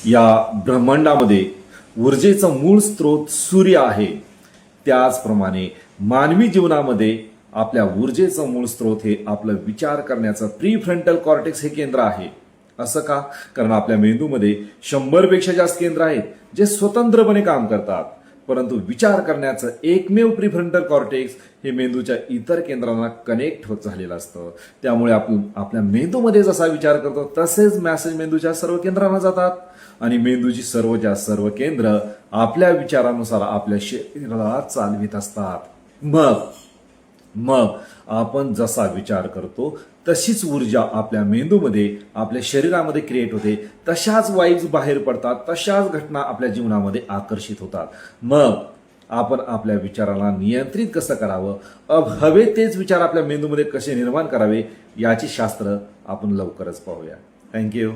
या ब्रह्मांडामध्ये ऊर्जेचा मूळ स्रोत सूर्य आहे. त्याचप्रमाणे मानवी जीवनामध्ये आपल्या ऊर्जेचं मूळ स्रोत हे आपलं विचार करण्याचं प्रीफ्रंटल कॉर्टेक्स हे केंद्र आहे. असं का? कारण आपल्या मेंदूमध्ये 100पेक्षा जास्त केंद्र आहेत जे स्वतंत्रपणे काम करतात, परंतु विचार करण्याचं एकमेव प्रीफ्रंटल कॉर्टेक्स हे मेंदूच्या इतर केंद्रांना कनेक्ट होत झालेलं असतं. त्यामुळे आपण आपल्या मेंदूमध्ये जसा विचार करतो तसेच मॅसेज मेंदूच्या सर्व केंद्रांना जातात आणि मेंदूची सर्वच्या सर्व केंद्र आपल्या विचारानुसार आपल्या शरीराला चालवित असतात. मग आपण जसा विचार करतो तशीच ऊर्जा आपल्या मेंदूमध्ये आपल्या शरीरामध्ये क्रिएट होते, तशाच वाईब्स बाहेर पडतात, तशाच घटना आपल्या जीवनामध्ये आकर्षित होतात. मग आपण आपल्या विचाराला नियंत्रित कसं करावं, हवे तेच विचार आपल्या मेंदूमध्ये कसे निर्माण करावे याची शास्त्र आपण लवकरच पाहूया. थँक्यू.